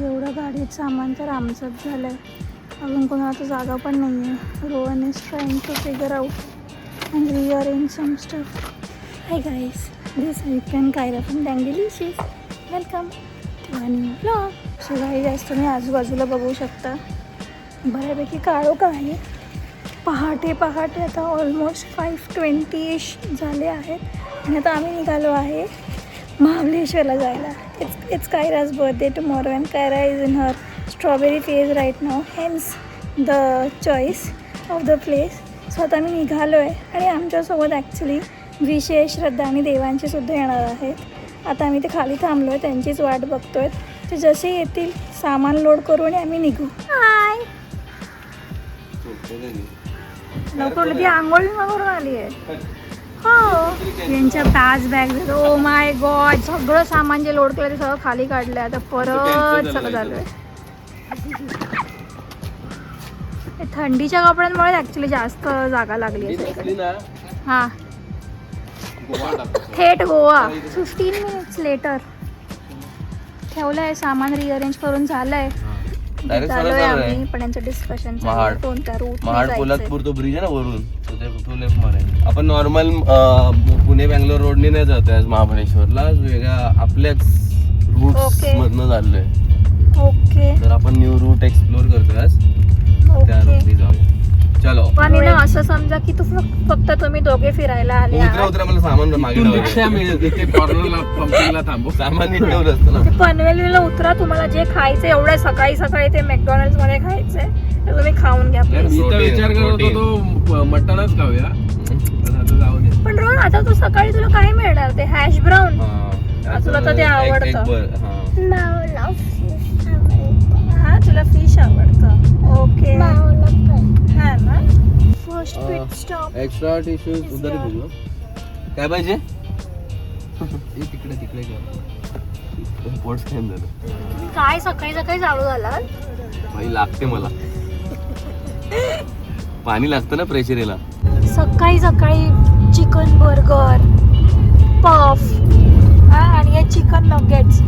एवढं गाडीत सामान तर आमचंच झालं आहे. अजून कोणाला तर जागा पण नाही आहे. Rohan is trying to figure out and rearrange some stuff. Hi guys, this weekend Kaira from Dangelicious. Welcome to a new vlog. So guys, तुम्ही आजूबाजूला बघू शकता बऱ्यापैकी काळोख आहे. पहाटे आता ऑलमोस्ट 5:20 झाले आहेत आणि आता आम्ही निघालो आहे महाबळेश्वरला जायला. It's Kaira's birthday tomorrow and Kaira is in her strawberry phase right now, hence the choice of the place. So आता आम्ही निघालो आहे आणि आमच्यासोबत ॲक्च्युली विशेष श्रद्धा आणि देवांची सुद्धा येणार आहेत. आता आम्ही ते खाली थांबलो आहे, त्यांचीच वाट बघतो आहे. ते जसे येतील सामान लोड करू आणि आम्ही निघू. हाय, लवकर ती आंघोळी करून आली आहे. हो, यांच्या bag bag oh my God, सगळं सामान जे लोड केलं ते सगळं खाली काढलंय. आता परत सगळं झालंय. थंडीच्या कपड्यांमुळे ॲक्च्युली जास्त जागा लागली आहे. हां, थेट गोवा. 15 मिनिट्स लेटर ठेवलं आहे सामान, रिअरेंज करून झालं आहे. आम्ही पण यांचं डिस्कशन कोणत्या रूट महाड पोलादपूर तो ब्रिज आहे ना वरून, तो लेफ्ट मारे. आपण नॉर्मल पुणे बँगलोर रोडने नाही जातोय आज महाबळेश्वरला, वेगळ्या आपल्याच रूट्स मधनं चाललोय. ओके, तर आपण न्यू रूट एक्सप्लोर करतोय आज, त्या रूटने जाऊया. चलो. पण असं समजा की तू फक्त तुम्ही दोघे फिरायला आले. उतरा मला सामान मागे थांबू, सामान नीट ठेवलं असतं ना. पनवेलला उतरा, तुम्हाला जे खायचं एवढं सकाळी ते मॅकडॉनल्ड्स मध्ये खायचंय तर तुम्ही खाऊन घ्या. विचार करत होतो मटणच खाऊया, पण रोहन आता तू सकाळी तुला काय मिळणार? ते हॅश ब्राऊन, तुला तर ते आवडतं. हा, तुला फिश आवडतं. ओके, हा ना. First pit stop. Extra tissues उधर ही. काय पाहिजे? तिकडे पोट स्कॅन झालं. काय सकाळी चालू झाला भाई, लागते मला पाणी लागतं ना प्रेशरीला. सकाळी चिकन बर्गर, पफ आणि हे चिकन नगेट्स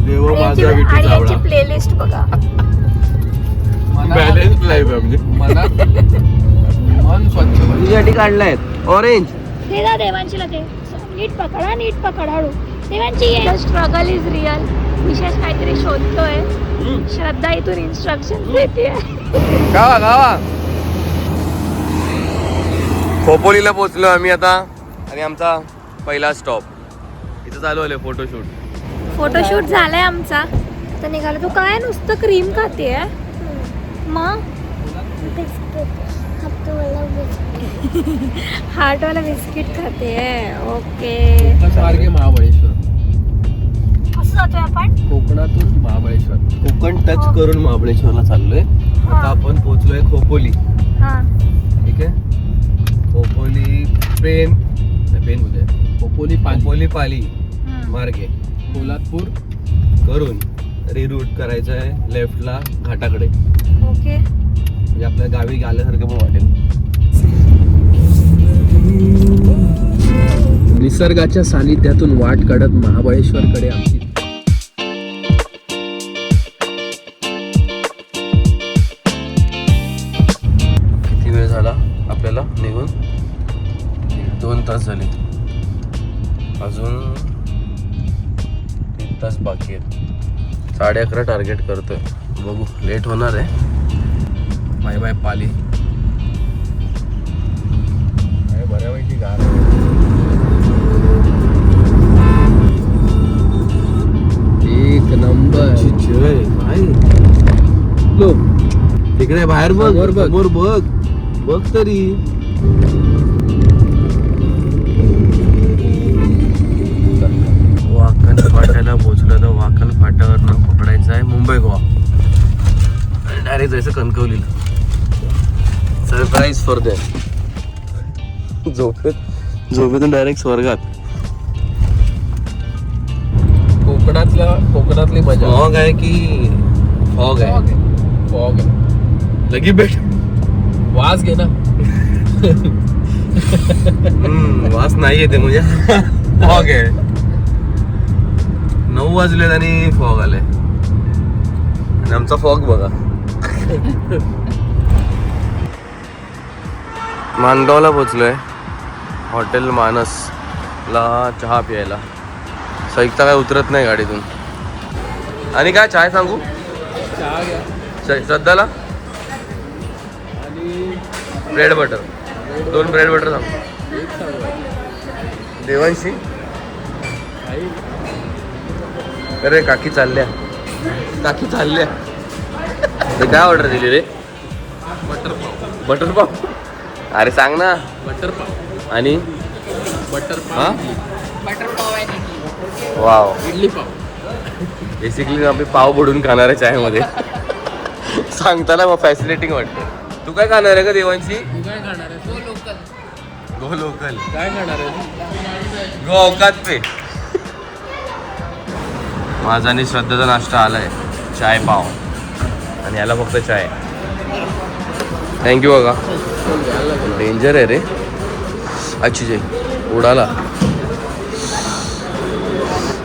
आणि याची प्लेलिस्ट बघा. बॅलन्स लाईफ आहे म्हणजे. मला मन स्वच्छ तुझ्यासाठी काढलायत ऑरेंज. हे जा देवांशीला, ते नीट पकड हळू. देवांची स्ट्रगल इज रिअल. विशेष काहीतरी शोधतोय. श्रद्धा इथून इन्स्ट्रक्शन देते. गावा खोपोलीला पोहोचलो आम्ही आता आणि आमचा पहिला स्टॉप इथं चालू आले. फोटोशूट झालाय आमचा. तर निघालो. तू काय नुसतं क्रीम खाते? मग हार्टवाला बिस्किट खाते. ओके, महाबळेश्वर कसं जातोय आपण? कोकणातून महाबळेश्वर, कोकण टच करून महाबळेश्वरला चाललोय. आता आपण पोहोचलोय खोपोली. हा, ठीक आहे. खोपोली पेन खोपोली पाली मार्गे पोलादपूर करून रिरूट करायचं आहे लेफ्टला घाटाकडे. ओके, म्हणजे आपल्या गावी आल्यासारखं पण वाटेल. निसर्गाच्या सानिध्यातून वाट काढत महाबळेश्वरकडे आमची. किती वेळ झाला आपल्याला निघून? 2 तास झाले. अजून 3 तास बाकी आहेत. 11:30 टार्गेट करतोय. बघू, लेट होणार आहे. Bye bye Pali. बऱ्यापैकी गार एक नंबर. तिकडे बाहेर बघ तरी. वाकण फाट्याला पोहोचलो. तर वाकण फाट्यावरनं पकडायचं आहे मुंबई गोवा. डायरेक्ट जायचं कणकवलीला. Surprise for that. झोपेतून डायरेक्ट स्वर्गात. कोकणातली मजा. फॉग आहे की फॉग आहे लगी बेट. वास घे ना. वास नाही येते म्हणजे फॉग आहे. 9 वाजलेत आणि फॉग आले. आणि आमचा फॉग बघा. माणगावला पोचलोय, हॉटेल मानसला चहा प्यायला. संयुक्ता काय उतरत नाही गाडीतून. आणि काय चाय सांगू? चहा घ्या श्रद्धाला आणि ब्रेड बटर, 2 ब्रेड बटर सांग. एक सांगा. देवांशी काही अरे काकी चालल्या, काकी चालल्या. ते काय ऑर्डर दिली रे? बटर पाव. बटर पाव. अरे सांग ना. बटर पाव आणि बटर हा पाव. बटर पाव आहे इडली. वाव. इडली पाव. बेसिकली आम्ही पाव बुडून खाणार आहे चायमध्ये. सांगताना मग फॅसिनेटिंग वाटतं. तू काय खाणार आहे का देवांशी? तू काय खाणार आहे? तो लोकल. Go local. काय खाणार आहे? गो अवकात पे. माझा आणि श्रद्धाचा नाश्ता आलाय, चाय पाव. आणि याला फक्त चाय. थँक्यू बघा. डेंजर आहे रे. अच्छी जे उडाला,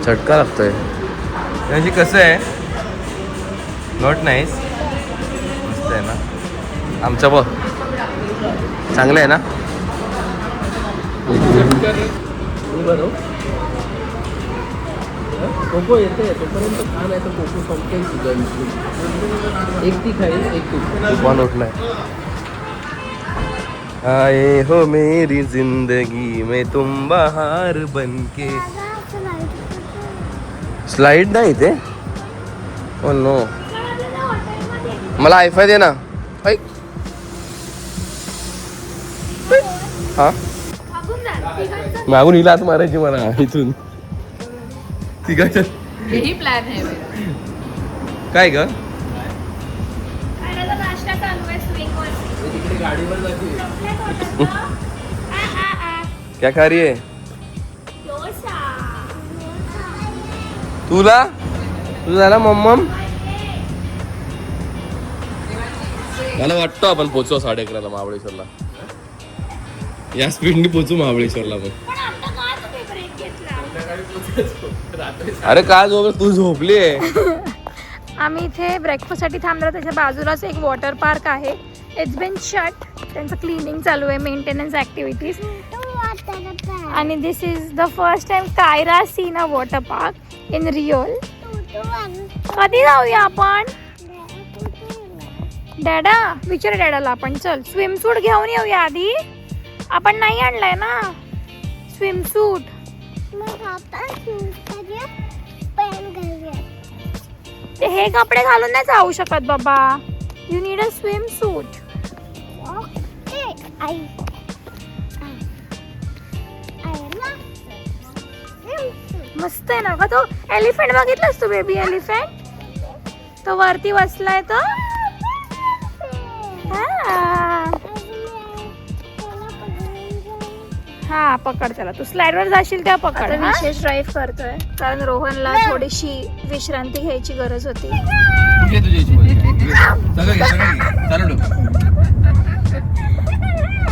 झटका लागतोय. त्याची कसं आहे, नॉट नाईस. मस्त आहे ना आमचं बघ, चांगलं आहे ना. कोको येते तोपर्यंत खा, नाही तर कोको संपते तुझ्या. एक ती खाईल, एक तू. तुफान उठलाय. आए हो मेरी जिंदगी में तुम बहार बनके. स्लाइड नाही ते. Oh no. मला हायफाय दे ना. ऐक. हा मागून हिला आत मारायची मला इथून. तिघाच्या यही प्लान है. काय ग? नाश्ता चालू आहे स्विंगवर. तिकडे गाडीवर जाते. क्या खा रही है? तुला तुझं झाला मम्मम. मला वाटतं आपण पोचू 11:30 महाबळेश्वरला. या स्पीडनी पोचू महाबळेश्वरला पण. अरे काय झोप, तू झोपली आहे. आम्ही इथे ब्रेकफास्टसाठी थांबलो. त्याच्या बाजूलाच एक वॉटर पार्क आहे. It's been shut. त्यांचं क्लिनिंग चालू आहे, मेंटेनन्स ॲक्टिव्हिटीज. आणि this is the first time Kaira seen a water park in real. कधी जाऊया आपण? डॅडा विचार डॅडाला आपण. चल स्विमसूट घेऊन येऊया आधी. आपण नाही आणलाय ना स्विमसूट. ते हे कपडे घालून नाही जाऊ शकत बाबा. यू नीड अ स्विम सूट. मस्त आहे ना का तो एलिफंट. बघितलास तू बेबी एलिफंट? तो वरती बसलाय तो. हा पकड त्याला. तू स्लाइडवर जाशील तेव्हा पकड. विशेष ड्राईव्ह करतोय कारण रोहनला थोडीशी विश्रांती घ्यायची गरज होती.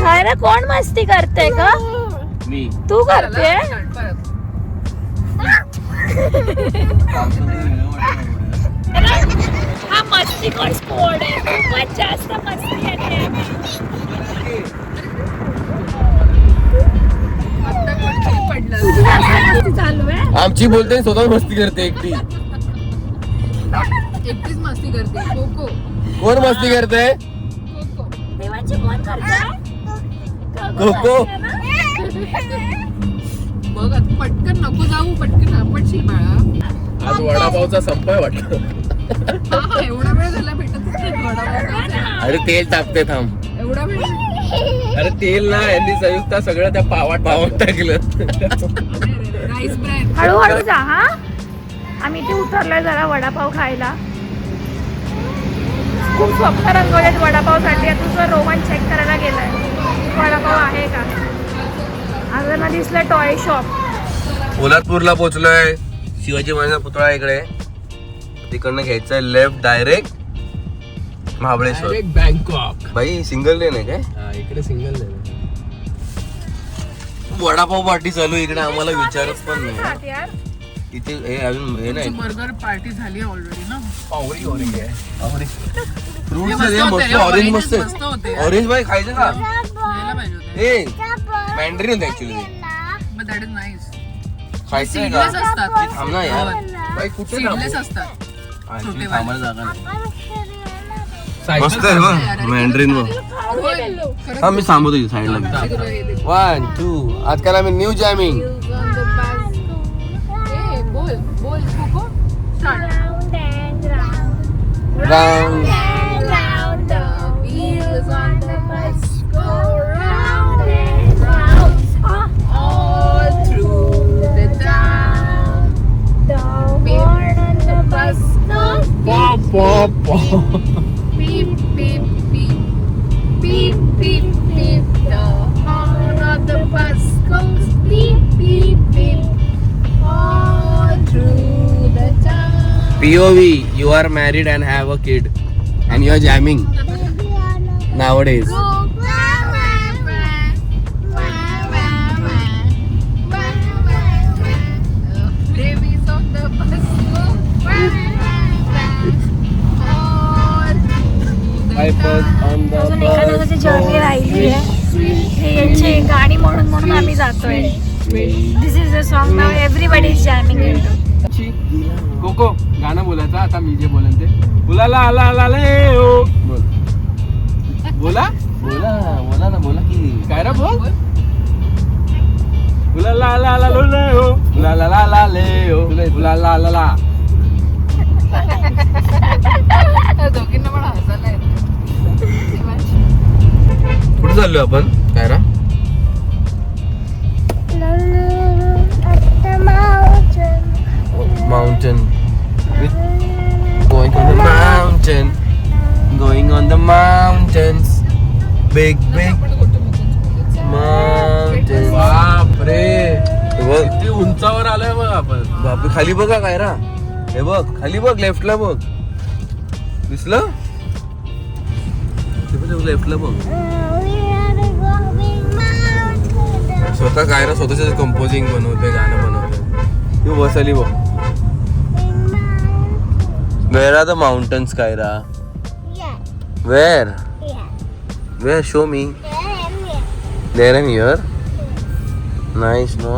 अरे कोण मस्ती करते का? मी. तू करते. हा मस्ती कोण स्पोर्ट आहे. खूपच जास्त मस्ती आहे. चालू आहे. आमची बोलते स्वतः मस्ती करते एकटी. एकटीच मस्ती करते. कोको. कोण मस्ती करते? कोको. देवाची कोण करते? कोको. बघ आता पटकन नको जाऊ. पटकन आपटशील बाळा. आज वडापावचा संप आहे वाटतं. हा एवढा वेळ झाला भेटत वडापाव. अरे तेल टाकते थांब. एवढा वेळ. अरे तेल ना यांनी संयुक्ता सगळं त्या पावात टाकलं. Rice brand. हळूहळू जा. हा आम्ही इथे उतरलोय जरा वडापाव खायला. खूप स्वप्न रंगवलेत वडापावसाठी. आता तुझं रोहन चेक करायला गेलाय वडापाव आहे का. अजून दिसलं टॉय शॉप. पोलादपूरला पोहोचलोय. शिवाजी महाराजांचा पुतळा इकडे. तिकडनं घ्यायचंय लेफ्ट डायरेक्ट महाबळेश्वर. बँकॉक. भाई सिंगल लेन आहे काय? हा इकडे सिंगल नाही. वडापाव पार्टी चालू इकडे. आम्हाला विचारच पण नाही. यार इथे हे अजून हे नाही बर्गर पार्टी झाली ऑलरेडी ना. पावरी ऑरेंज आहे फ्रूट हे मस्त होते, मस्त हे ऑरेंज oranges मस्त मस्त होते. ऑरेंज भाई खायचं का घ्यायला पाहिजे होते. ए मॅन्डरीन actually But that is nice. खायचं आहे Seedless का असतात. थांब ना यार बाई कुठे Seedless असतात. Actually थांबायला जागा नाही Cycle मस्त आहे बघ मॅन्डरीन बघ खरंच हा मी थांबवतो इथे साईडला तुला हे दे. 1 2 आजकाल आम्ही new jamming Wheels on the bus. ए, बोल Coco. Start. Round The wheels on the bus go round and round all through the town. Beep, the bus goes beep, beep, beep, beep, beep, beep. The horn of the bus goes beep, beep, beep, all through the town. POV you are married and have a kid and you are jamming nowadays Go, wah, wah, wah, wah, wah, wah, wah, wah, wah. Babies on the bus go wah, wah, wah, all through the town. अजून एका दिवसाची journey राहिली आहे हे यांची गाणी म्हणून आम्ही जातोय. This is a song now everybody is jamming into. कोको गाणं बोलायचं आता मी जे बोलेन ते बोला ला ला ला ले ओ बोल बोला बोला ना बोला की काय रे बोल बोला ला ला ला लो ले ओ ला ला ला ला ले ओ बोला ला ला ला दोघींना पण हसायला येतं. कुठे चाललोय आपण काय ना mountain going on the mountains big mountains बापरे हे बघ किती उंचावर आलोय बघ आपण बापरे खाली बघा काय रा हे बघ खाली बघ लेफ्टला बघ दिसलं लेफ्टला बघ स्वतः कायरा स्वतःच कंपोजिंग बनवते गाणं बनवते तू बसली बघ Where are the mountains, Kaira? Where? Where? Show me. There and here. Nice, no?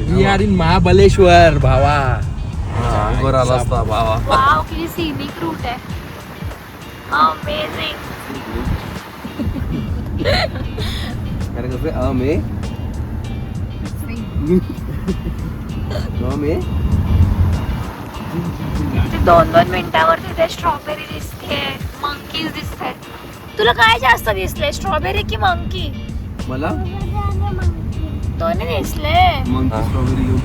We are in Mahabaleshwar भावा अंगोर आला असता भावा वाव किती सीनिक रूट आहे. अमेझिंग. अरे कसं अमे दोन मिनिटावर तिथे स्ट्रॉबेरी दिसते मंकीज दिसतात. तुला काय जास्त दिसले स्ट्रॉबेरी की मंकी? मला दोन्ही दिसले. स्ट्रॉबेरी घेऊन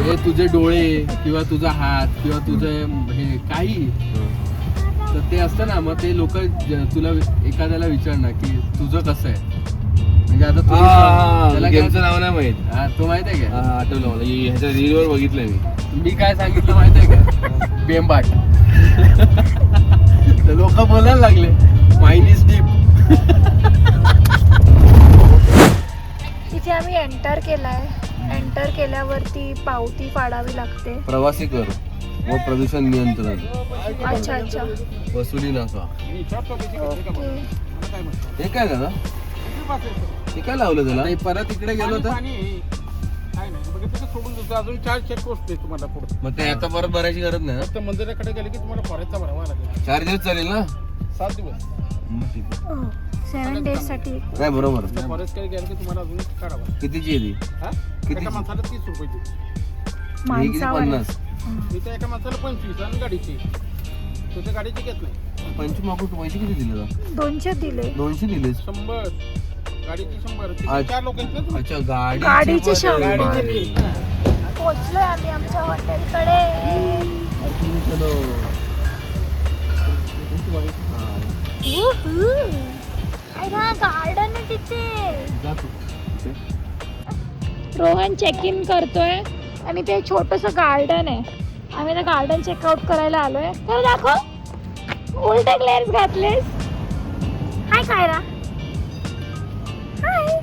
हे तुझे डोळे किंवा तुझा हात किंवा तुझे हे काही तर ते असतं ना मग ते लोक तुला एखाद्याला विचारणार की तुझं कसं आहे म्हणजे आता त्याला गेमचं नाव नाही माहित तो माहित आहे का आठवलं मला ह्याच्या रीलवर बघितलंय मी काय सांगितलं माहित आहे का बेंबाट तर लोक बोलायला लागले माइन इज डीप इथे आम्ही एंटर केलाय. एंटर केल्यावरती पावती फाडावी लागते. प्रवासी कर व प्रदूषण नियंत्रण अच्छा अच्छा वसुली नका ओके. हे काय दादा हे काय लावलं त्याला नाही परत इकडे गेलो तर अजून 4 चेकपोस्ट आहे तुम्हाला पुढे. मग ते आता परत भरायची गरज नाही ना फक्त मंदिराकडे गेले की तुम्हाला फॉरेस्टचा भरावा लागेल. 4 दिवस चालेल ना 7 दिवस मग ठीक आहे. 7 days साठी. नाही बरोबर फॉरेस्टकडे गेले की तुम्हाला अजून काढावा. कितीची आहे ती हा किती? एका माणसाला 30 रुपये. ही किती? माणसावर 50 इथे एका माणसाला 25 आणि गाडीची तुझ्या गाडीची घेत नाही. 25 मागून पैसे किती दिले 200 दिले. 200 दिलेस 100 गाडीची 100 अच्छा. 4 लोक आहेत ना तुम्ही? अच्छा गाडीचे पण- 100. गाडीची पोहोचलोय आम्ही आमच्या हॉटेलकडे. चलो. Woohoo. गार्डन आहे तिथे. जा तू. रोहन चेक इन करतोय आणि ते छोटस गार्डन आहे. आम्ही ना गार्डन चेकआउट करायला आलोय. तर दाखव, उलटे ग्लेअर्स घातलेस. हाय कायरा. हाय.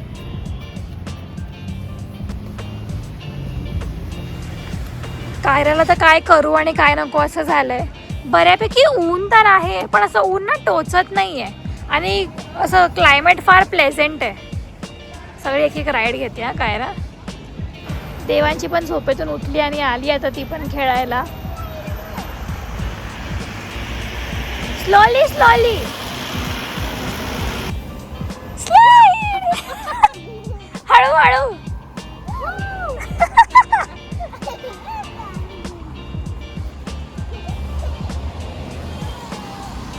कायराला तर काय करू आणि काय नको असं झालंय. बऱ्यापैकी ऊन तर आहे, पण असं ऊन ना टोचत नाहीये आणि असं क्लायमेट फार प्लेझेंट आहे. सगळी एक एक राईड घेते हा कायरा. देवांची पण झोपेतून उठली आणि आली आता ती पण खेळायला. स्लोली स्लोली हळू हळू.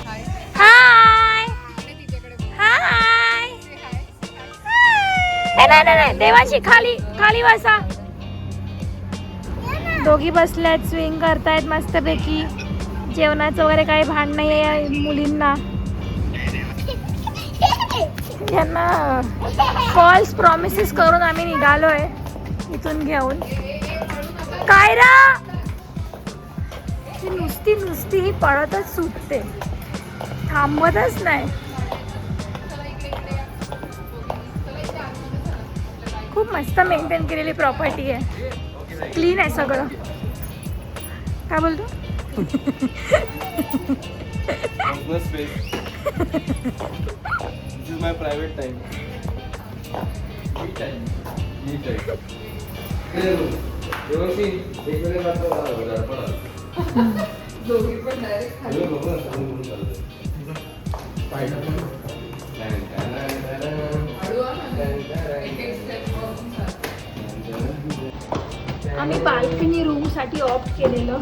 हाय हाय. नाही देवांशी खाली खाली बसा. दोघी बसल्यात, स्विंग करतायत मस्तपैकी. जेवणाचं वगैरे काही भान नाही आहे मुलींना. यांना फॉल्स प्रॉमिसेस करून आम्ही निघालोय इथून घेऊन. कायरा ती नुसती ही पळतच सुटते, थांबतच नाही. खूप मस्त मेंटेन केलेली प्रॉपर्टी आहे. क्लीन आहे सगळं. काय बोलतो? This is my private time. Me time. दोघी पण डायरेक्ट खाली. हळू आ ना. एक एक step बघून चाल. आम्ही बाल्कनी रूम साठी ऑप्ट केलेलं.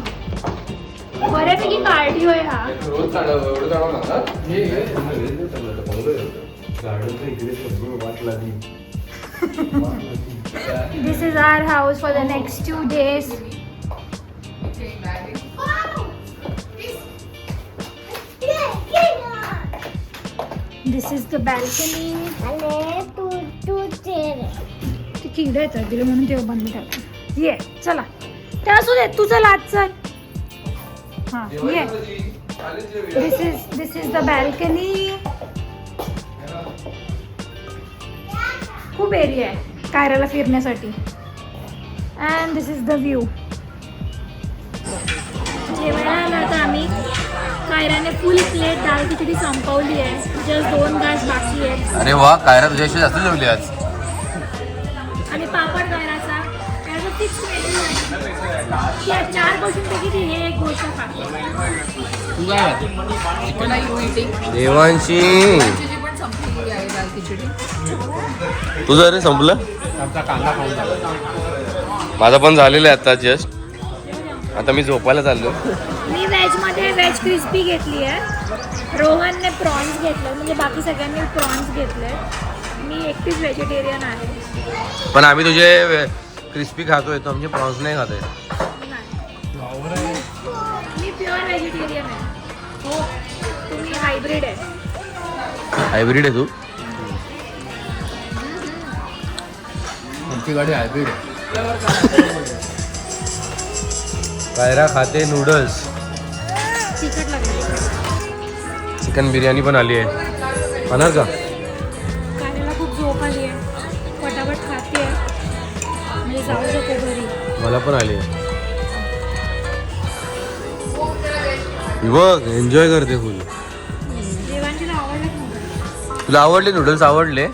बऱ्यापैकी कार्डिओ आहे हा. रोज चालव एवढं चालव ना. This is our house for the next 2 days. Okay, bag. This is the balcony. ते किडे येतात दिले म्हणून ते बंद ठेवतात. ये चला ते असू दे, तू चल आत चल. हा ये. This is the balcony. खूप एरिया आहे कायराला फिरण्यासाठी. And this is the view. जेवायला आलो आता आम्ही. कायराने फुल प्लेट डाळ खिचडी संपवली आहे. जस्ट 2 घास बाकी आहेत. अरे वा, कायरा तुझ्याशी जास्त जेवली आज. आणि पापड कायराचा त्याचं फिक्स मेन्यू आहे. त्या 4 गोष्टींपैकी ती हे एक गोष्ट खाते. तू काय What are you eating? Devanshi तुझी पण संपलेली आहे दाल खिचडी. तुझं अरे संपलं. आमचा कांदा खाऊन झाला. माझं पण झालेलं आहे आता जस्ट. आता मी झोपायला चाललो. मी व्हेजमध्ये व्हेज क्रिस्पी घेतली आहे. रोहनने प्रॉन्स घेतले, म्हणजे बाकी सगळ्यांनी प्रॉन्स घेतले. मी एकटीच व्हेजिटेरियन आहे. पण आम्ही तुझे क्रिस्पी खातोय, तो आमचे प्रॉन्स नाही खातोय. मी प्युअर व्हेजिटेरियन आहे. हो, तुम्ही हायब्रिड आहे. हायब्रिड आहे तू. आमची गाडी हायब्रिड आहे. कायरा खाते नूडल्स. तिखट लागले. चिकन बिर्याणी पण आली आहे. खाणार का? कायला खूप झोप आली आहे. पटापट खाते म्हणजे जाऊ शकतो घरी. मला पण आली आहे. बघ एन्जॉय करते फुल. देवांची आवडलं. तुला आवडले नूडल्स? आवडले.